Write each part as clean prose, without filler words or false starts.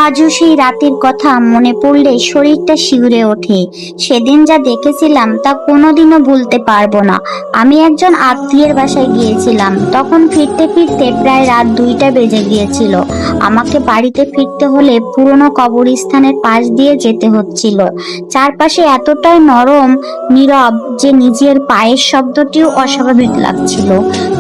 আজও সেই রাতের কথা মনে পড়লে শরীরটা শিউরে ওঠে। সেদিন যা দেখেছিলাম তা কোনোদিনও ভুলতে পারবো না। আমি একজন আত্মীয়ের বাসায় গিয়েছিলাম, তখন ফিরতে ফিরতে প্রায় রাত 2টা বেজে গিয়েছিল। আমাকে বাড়িতে ফিরতে হলে পুরনো কবরস্থানের পাশ দিয়ে যেতে হচ্ছিল। চারপাশে এতটাই নরম নীরব যে নিজের পায়ের শব্দটিও অস্বাভাবিক লাগছিল।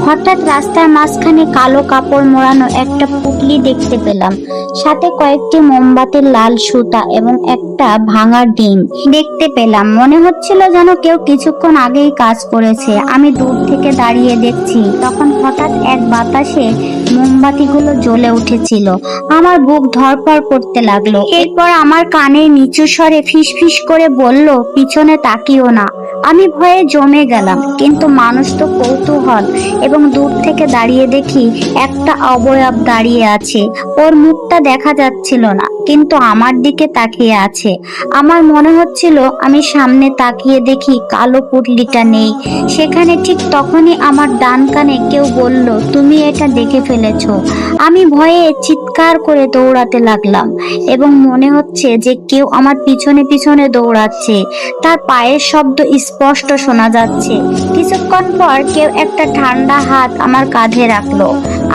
হঠাৎ রাস্তার মাঝখানে কালো কাপড় মোড়ানো একটা পুটলি দেখতে পেলাম, সাথে কয়েকটি মোমবাতির লাল সুতা এবং একটা ভাঙা ডিম দেখতে পেলাম। মনে হচ্ছিল যেন কেউ কিছুক্ষণ আগেই কাজ করেছে। আমি দূর থেকে দাঁড়িয়ে দেখছি, তখন হঠাৎ এক বাতাসে মোমবাতিগুলো জ্বলে উঠেছিল। আমার বুক ধড়ফড় করতে লাগলো। এরপর আমার কানে নিচু স্বরে ফিসফিস করে বলল, পিছনে তাকিও না। আমি ভয়ে জমে গেলাম, কিন্তু মানুষ তো কৌতূহল, এবং দূর থেকে দাঁড়িয়ে দেখি একটা অবয়ব দাঁড়িয়ে আছে। ওর মুখটা দেখা যাচ্ছিল না, কিন্তু আমার দিকে তাকিয়ে আছে। আমার মনে হচ্ছিল আমি সামনে তাকিয়ে দেখি কালো পুটলিটা নেই সেখানে। ঠিক তখনই আমার ডান কানে কেউ বলল, তুমি এটা দেখে ফেলেছো। আমি ভয়ে চিৎকার করে দৌড়াতে লাগলাম, এবং মনে হচ্ছে যে কেউ আমার পিছনে পিছনে দৌড়াচ্ছে। তার পায়ের শব্দ স্পষ্ট শোনা যাচ্ছে। কিছুক্ষণ পর কেউ একটা ঠান্ডা হাত আমার কাঁধে রাখলো।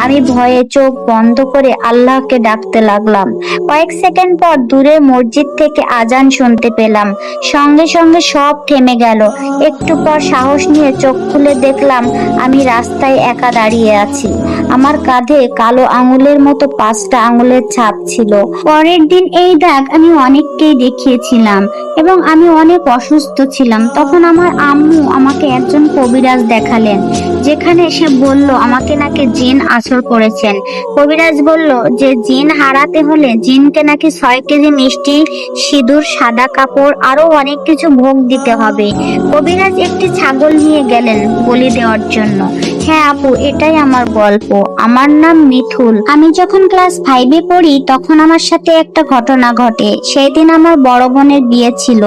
আমি ভয়ে চোখ বন্ধ করে আল্লাহকে ডাকতে লাগলাম। কয়েক সেকেন্ড পর দূরের মসজিদ থেকে আজান শুনতে পেলাম। সঙ্গে সঙ্গে সব থেমে গেল। একটু পর সাহস নিয়ে চোখ খুলে দেখলাম আমি রাস্তায় একা দাঁড়িয়ে আছি। আমার কাঁধে কালো আঙুলের মতো 5টা আঙুলের ছাপ ছিল। পরের দিন এই দাগ আমি অনেককেই দেখিয়েছিলাম, এবং আমি অনেক অসুস্থ ছিলাম। তখন আমার আম্মু আমাকে একজন কবিরাজ দেখালেন, যেখানে সে বলল আমাকে নাকি জিন আসর করেছেন। কবিরাজ বলল যে জিন হারাতে হলে জিনকে নাকি 6 কেজি মিষ্টি, সিঁদুর, সাদা কাপড়, আরো অনেক কিছু ভোগ দিতে হবে। কবিরাজ একটি ছাগল নিয়ে গেলেন বলি দেওয়ার জন্য। হ্যাঁ আপু, এটাই আমার গল্প। আমার নাম মিথুল। আমি যখন ক্লাস 5-এ পড়ি তখন আমার সাথে একটা ঘটনা ঘটে। সেই দিন আমার বড় বোনের বিয়ে ছিল।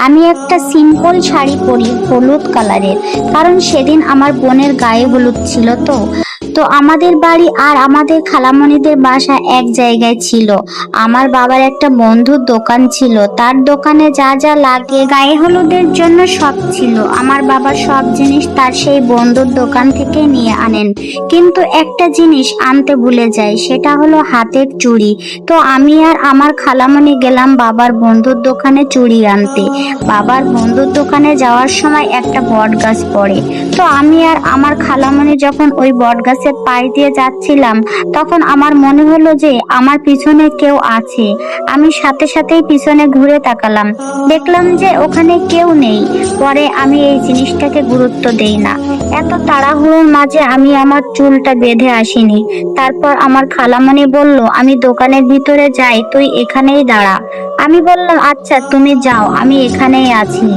আমি একটা সিম্পল শাড়ি পরি, হলুদ কালারের, কারণ সেদিন আমার বোনের গায়ে হলুদ ছিল। তো তো আমাদের বাড়ি আর আমাদের খালামণিদের বাসা এক জায়গায় ছিল। আমার বাবার একটা বন্ধুর দোকান ছিল, তার দোকানে যা যা লাগে গায়ে হলুদের জন্য সব ছিল। আমার বাবা সব জিনিস তার সেই বন্ধুর দোকান থেকে নিয়ে আনেন, কিন্তু একটা জিনিস আনতে ভুলে যায়, সেটা হলো হাতের চুড়ি। তো আমি আর আমার খালামণি গেলাম বাবার বন্ধুর দোকানে চুড়ি আনতে। বাবার বন্ধুর দোকানে যাওয়ার সময় একটা বট গাছ পড়ে। তো আমি আর আমার খালামণি যখন ওই বট গাছের পাশ দিয়ে যাচ্ছিলাম, তখন আমার মনে হলো যে আমার পিছনে কেউ আছে। আমি সাথে সাথেই পিছনে ঘুরে তাকালাম, দেখলাম যে ওখানে কেউ নেই। পরে আমি এই জিনিসটাকে গুরুত্ব দেই না। এত তাড়াহুড়োর মাঝে আমি আমার চুলটা বেঁধে আসিনি। তারপর আমার খালামণি বলল, আমি দোকানের ভিতরে যাই, তুই এখানেই দাঁড়া। আমি বললাম, আচ্ছা তুমি যাও, আমি এখানেই আছি।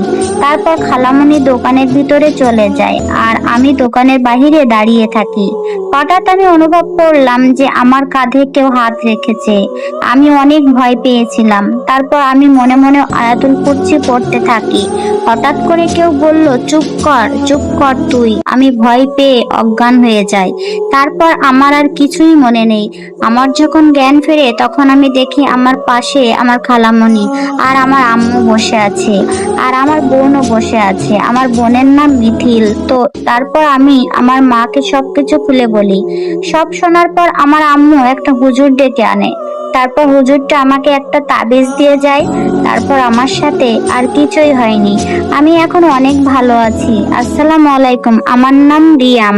তারপর খালামণি দোকানের ভিতরে চলে যায়, আর আমি দোকানের বাহিরে দাঁড়িয়ে থাকি। হঠাৎ আমি অনুভব করলাম যে আমার কাঁধে কেউ হাত রেখেছে। আমি অনেক ভয় পেয়েছিলাম। তারপর আমি মনে মনে আয়াতুল কুরসি পড়তে থাকি। হঠাৎ করে কেউ বলল, চুপ কর, চুপ কর তুই। আমি ভয় পেয়ে অজ্ঞান হয়ে যাই। তারপর আমার আর কিছুই মনে নেই। আমার যখন জ্ঞান ফেরে তখন আমি দেখি আমার পাশে আমার খালামণি আর আমার আম্মু বসে আছে, আর আমার বোনও বসে আছে। আমার বোনের নাম মিথিল। তো তারপর আমি আমার মাকে সবকিছু খুলে বলি। সব শোনার পর আমার আম্মু একটা হুজুর ডেকে আনে। তারপর হুজুরটা আমাকে একটা তাবিজ দিয়ে যায়। তারপর আমার সাথে আর কিছুই হয়নি। আমি এখন অনেক ভালো আছি। আসসালামু আলাইকুম, আমার নাম রিয়াম।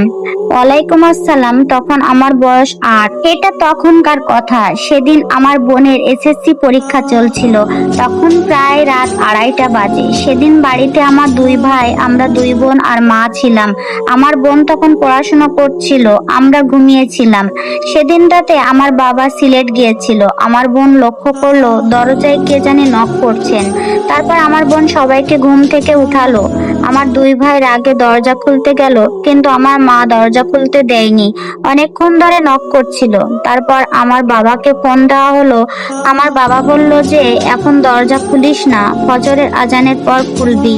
ওয়ালাইকুম আসসালাম। তখন আমার বয়স 8। এটা তখনকার কথা। সেদিন আমার বোনের এসএসসি পরীক্ষা চলছিল। তখন প্রায় রাত 2:30টা বাজে। সেদিন বাড়িতে আমার 2 ভাই, আমরা 2 বোন আর মা ছিলাম। আমার বোন তখন পড়াশোনা করছিল, আমরা ঘুমিয়েছিলাম। সেদিন রাতে আমার বাবা সিলেট গিয়েছিল। আমার বোন লক্ষ্য করলো দরজায় কে জানি নক করছেন। তারপর আমার বোন সবাইকে ঘুম থেকে উঠালো। আমার 2 ভাই রাগে দরজা খুলতে গেল, কিন্তু আমার মা দরজা খুলতে দেয়নি। অনেকক্ষণ ধরে নক করছিল। তারপর আমার বাবাকে ফোন দেওয়া হলো। আমার বাবা বলল যে এখন দরজা খুলিস না, ফজরের আজানের পর খুলবি।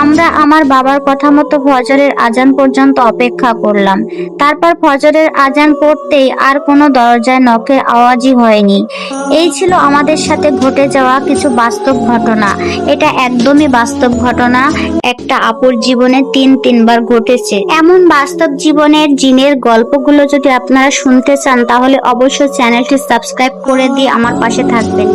আমরা আমার বাবার কথা মতো ফজরের আজান পর্যন্ত অপেক্ষা করলাম। তারপর ফজরের আজান পড়তেই আর কোনো দরজায় নখের আওয়াজই হয়নি। এই ছিল আমাদের সাথে ঘটে যাওয়া কিছু বাস্তব ঘটনা। এটা একদমই বাস্তব ঘটনা, একটা আপুর জীবনে তিনবার ঘটেছে। এমন বাস্তব জীবনের জিনের গল্পগুলো যদি আপনারা শুনতে চান তাহলে অবশ্যই চ্যানেলটি সাবস্ক্রাইব করে দিয়ে আমার পাশে থাকবেন।